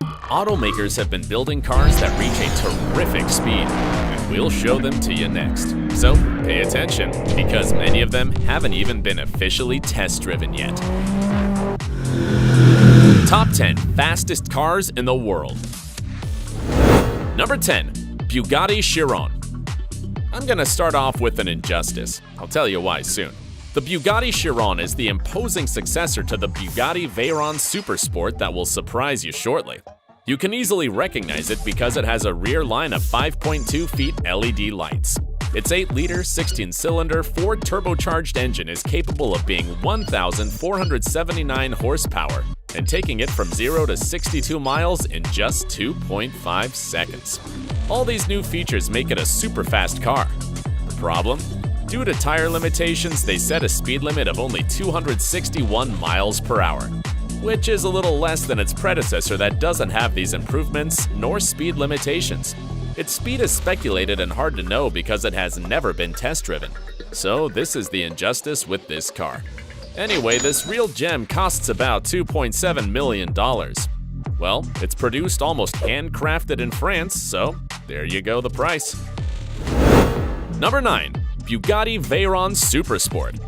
Automakers have been building cars that reach a terrific speed, and we'll show them to you next. So pay attention, because many of them haven't even been officially test-driven yet. Top 10 fastest cars in the world. Number 10. Bugatti Chiron. I'm gonna start off with an injustice. I'll tell you why soon. The Bugatti Chiron is the imposing successor to the Bugatti Veyron Supersport that will surprise you shortly. You can easily recognize it because it has a rear line of 5.2 feet LED lights. Its 8-liter, 16-cylinder, Ford turbocharged engine is capable of being 1,479 horsepower and taking it from 0 to 62 miles in just 2.5 seconds. All these new features make it a super fast car. The problem? Due to tire limitations, they set a speed limit of only 261 miles per hour, which is a little less than its predecessor that doesn't have these improvements nor speed limitations. Its speed is speculated and hard to know because it has never been test-driven. So this is the injustice with this car. Anyway, this real gem costs about $2.7 million. Well, it's produced almost handcrafted in France, so there you go, the price. Number 9. Bugatti Veyron Supersport.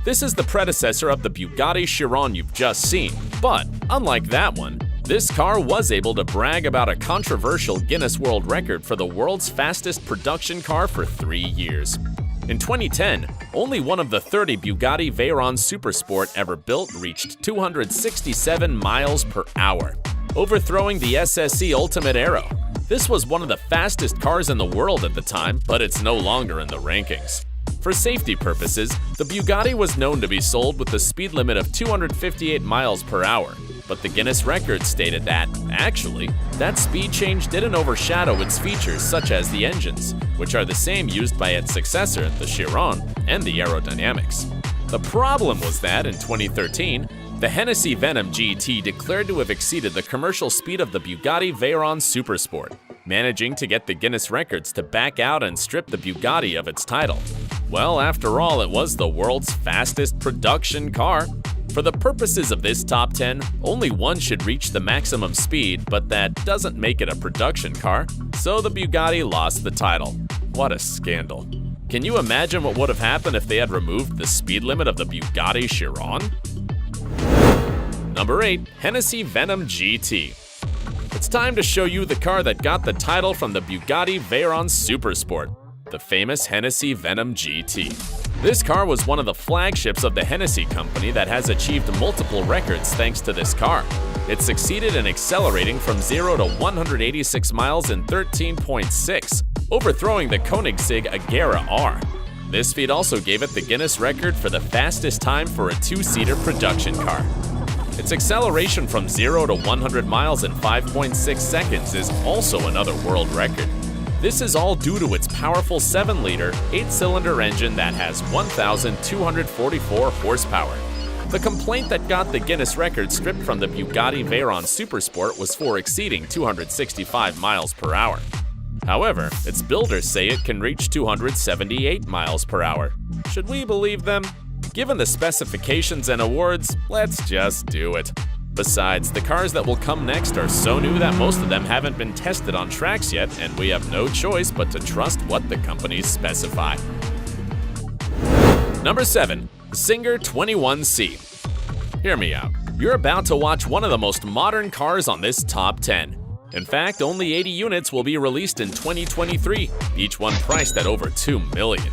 This is the predecessor of the Bugatti Chiron you've just seen, but unlike that one, this car was able to brag about a controversial Guinness World Record for the world's fastest production car for 3 years. In 2010, only one of the 30 Bugatti Veyron Supersport ever built reached 267 miles per hour, overthrowing the SSC Ultimate Aero. This was one of the fastest cars in the world at the time, but it's no longer in the rankings. For safety purposes, the Bugatti was known to be sold with the speed limit of 258 miles per hour, but the Guinness record stated that, actually, that speed change didn't overshadow its features such as the engines, which are the same used by its successor, the Chiron, and the aerodynamics. The problem was that, in 2013, the Hennessey Venom GT declared to have exceeded the commercial speed of the Bugatti Veyron Supersport, managing to get the Guinness records to back out and strip the Bugatti of its title. Well, after all, it was the world's fastest production car. For the purposes of this top 10, only one should reach the maximum speed, but that doesn't make it a production car, so the Bugatti lost the title. What a scandal. Can you imagine what would have happened if they had removed the speed limit of the Bugatti Chiron? Number 8. Hennessey Venom GT. It's time to show you the car that got the title from the Bugatti Veyron Supersport, the famous Hennessey Venom GT. This car was one of the flagships of the Hennessey company that has achieved multiple records thanks to this car. It succeeded in accelerating from 0 to 186 miles in 13.6, overthrowing the Koenigsegg Agera R. This feat also gave it the Guinness record for the fastest time for a 2-seater production car. Its acceleration from 0 to 100 miles in 5.6 seconds is also another world record. This is all due to its powerful 7-liter, 8-cylinder engine that has 1,244 horsepower. The complaint that got the Guinness record stripped from the Bugatti Veyron Supersport was for exceeding 265 miles per hour. However, its builders say it can reach 278 miles per hour. Should we believe them? Given the specifications and awards, let's just do it. Besides, the cars that will come next are so new that most of them haven't been tested on tracks yet, and we have no choice but to trust what the companies specify. Number 7. Czinger 21C. Hear me out. You're about to watch one of the most modern cars on this top 10. In fact, only 80 units will be released in 2023, each one priced at over $2 million.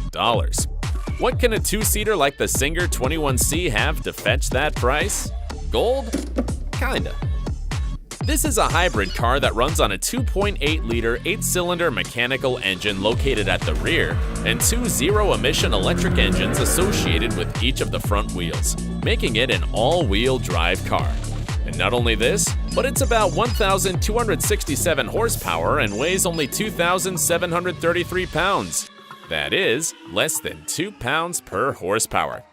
What can a 2-seater like the Czinger 21C have to fetch that price? Gold? Kinda. This is a hybrid car that runs on a 2.8-liter 8-cylinder mechanical engine located at the rear and 2 zero-emission electric engines associated with each of the front wheels, making it an all-wheel drive car. And not only this, but it's about 1,267 horsepower and weighs only 2,733 pounds. That is, less than 2 pounds per horsepower.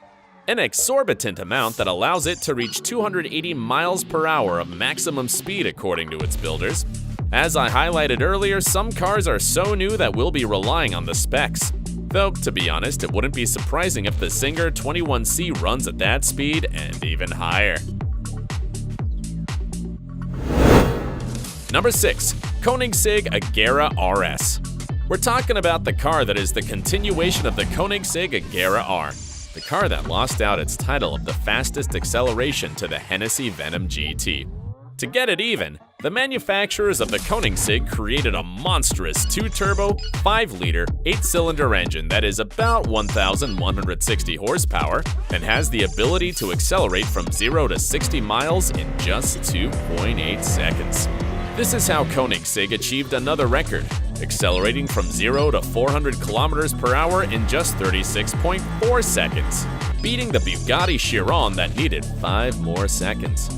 An exorbitant amount that allows it to reach 280 miles per hour of maximum speed according to its builders. As I highlighted earlier, some cars are so new that we'll be relying on the specs. Though, to be honest, it wouldn't be surprising if the Czinger 21C runs at that speed and even higher. Number 6. Koenigsegg Agera RS. We're talking about the car that is the continuation of the Koenigsegg Agera R, the car that lost out its title of the fastest acceleration to the Hennessey Venom GT. To get it even, the manufacturers of the Koenigsegg created a monstrous 2-turbo, 5-liter, 8-cylinder engine that is about 1,160 horsepower and has the ability to accelerate from 0 to 60 miles in just 2.8 seconds. This is how Koenigsegg achieved another record, accelerating from 0 to 400 kilometers per hour in just 36.4 seconds, beating the Bugatti Chiron that needed 5 more seconds.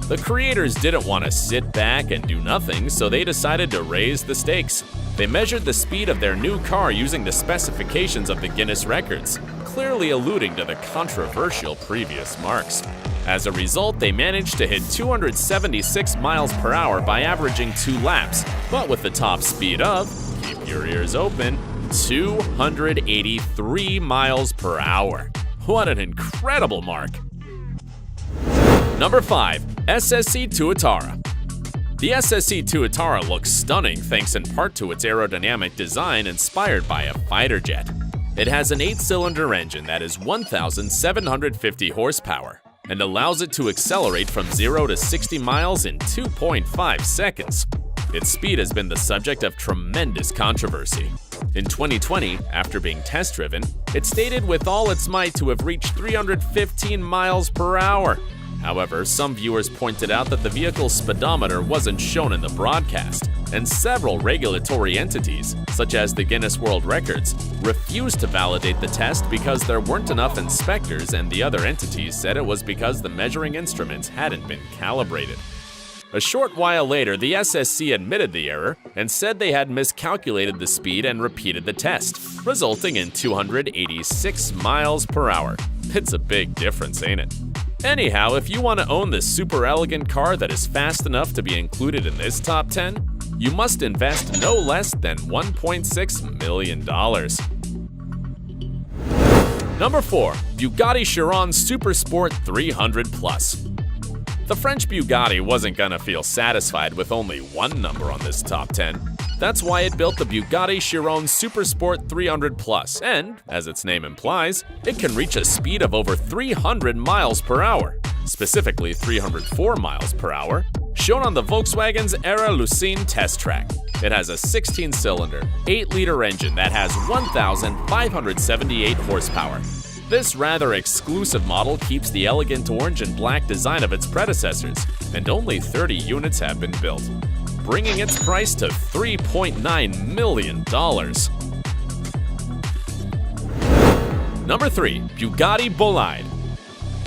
The creators didn't want to sit back and do nothing, so they decided to raise the stakes. They measured the speed of their new car using the specifications of the Guinness records, clearly alluding to the controversial previous marks. As a result, they managed to hit 276 miles per hour by averaging 2 laps, but with the top speed of, keep your ears open, 283 miles per hour. What an incredible mark! Number 5. SSC Tuatara. The SSC Tuatara looks stunning thanks in part to its aerodynamic design inspired by a fighter jet. It has an 8-cylinder engine that is 1,750 horsepower and allows it to accelerate from 0 to 60 miles in 2.5 seconds. Its speed has been the subject of tremendous controversy. In 2020, after being test-driven, it stated with all its might to have reached 315 miles per hour. However, some viewers pointed out that the vehicle's speedometer wasn't shown in the broadcast, and several regulatory entities, such as the Guinness World Records, refused to validate the test because there weren't enough inspectors, and the other entities said it was because the measuring instruments hadn't been calibrated. A short while later, the SSC admitted the error and said they had miscalculated the speed and repeated the test, resulting in 286 miles per hour. It's a big difference, ain't it? Anyhow, if you want to own this super elegant car that is fast enough to be included in this top 10, you must invest no less than $1.6 million. Number 4. Bugatti Chiron Supersport 300+. The French Bugatti wasn't gonna feel satisfied with only one number on this top 10. That's why it built the Bugatti Chiron Supersport 300+, and, as its name implies, it can reach a speed of over 300 miles per hour, specifically 304 miles per hour, shown on the Volkswagen's Era Lucene test track. It has a 16-cylinder, 8-liter engine that has 1,578 horsepower. This rather exclusive model keeps the elegant orange and black design of its predecessors, and only 30 units have been built, bringing its price to $3.9 million. Number 3. Bugatti Bolide.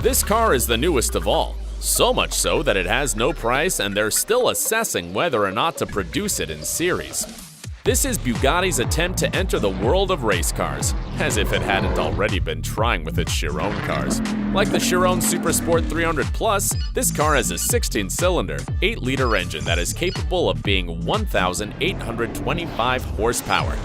This car is the newest of all, so much so that it has no price and they're still assessing whether or not to produce it in series. This is Bugatti's attempt to enter the world of race cars, as if it hadn't already been trying with its Chiron cars. Like the Chiron Supersport 300+, this car has a 16-cylinder, 8-liter engine that is capable of being 1,825 horsepower.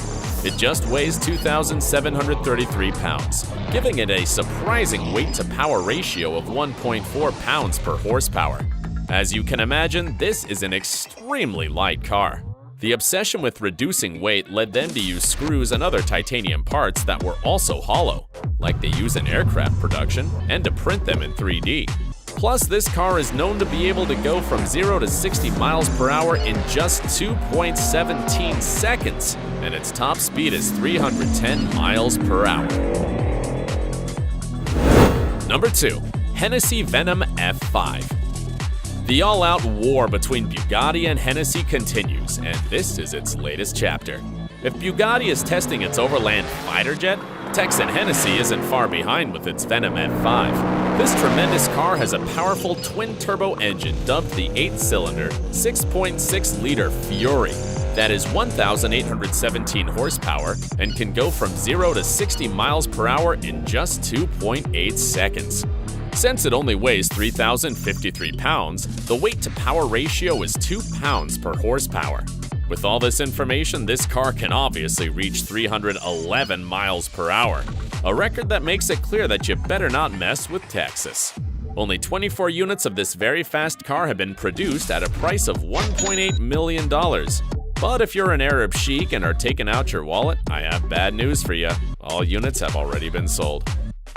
It just weighs 2,733 pounds, giving it a surprising weight-to-power ratio of 1.4 pounds per horsepower. As you can imagine, this is an extremely light car. The obsession with reducing weight led them to use screws and other titanium parts that were also hollow, like they use in aircraft production, and to print them in 3D. Plus, this car is known to be able to go from 0 to 60 miles per hour in just 2.17 seconds, and its top speed is 310 miles per hour. Number 2. Hennessey Venom F5. The all-out war between Bugatti and Hennessey continues, and this is its latest chapter. If Bugatti is testing its overland fighter jet, Texan Hennessey isn't far behind with its Venom F5. This tremendous car has a powerful twin-turbo engine dubbed the 8-cylinder, 6.6-liter Fury that is 1,817 horsepower and can go from 0 to 60 miles per hour in just 2.8 seconds. Since it only weighs 3,053 pounds, the weight-to-power ratio is 2 pounds per horsepower. With all this information, this car can obviously reach 311 miles per hour, a record that makes it clear that you better not mess with Texas. Only 24 units of this very fast car have been produced at a price of $1.8 million. But if you're an Arab sheik and are taking out your wallet, I have bad news for you. All units have already been sold.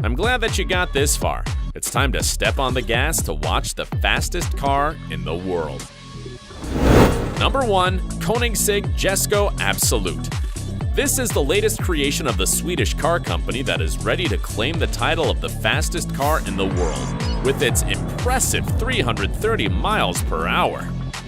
I'm glad that you got this far. It's time to step on the gas to watch the fastest car in the world. Number 1. Koenigsegg Jesko Absolut. This is the latest creation of the Swedish car company that is ready to claim the title of the fastest car in the world, with its impressive 330 miles per hour.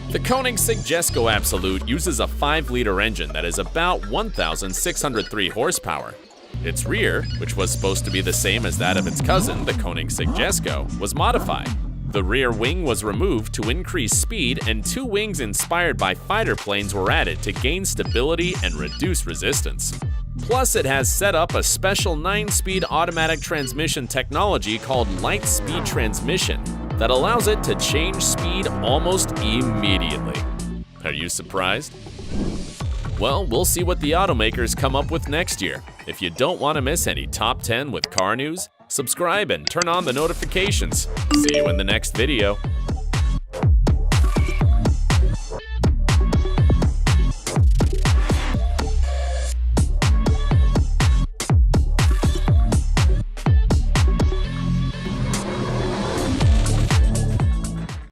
The Koenigsegg Jesko Absolut uses a 5-liter engine that is about 1,603 horsepower. Its rear, which was supposed to be the same as that of its cousin, the Koenigsegg Jesko, was modified. The rear wing was removed to increase speed, and 2 wings inspired by fighter planes were added to gain stability and reduce resistance. Plus, it has set up a special 9-speed automatic transmission technology called light speed transmission that allows it to change speed almost immediately. Are you surprised? Well, we'll see what the automakers come up with next year. If you don't want to miss any top 10 with car news, subscribe and turn on the notifications. See you in the next video.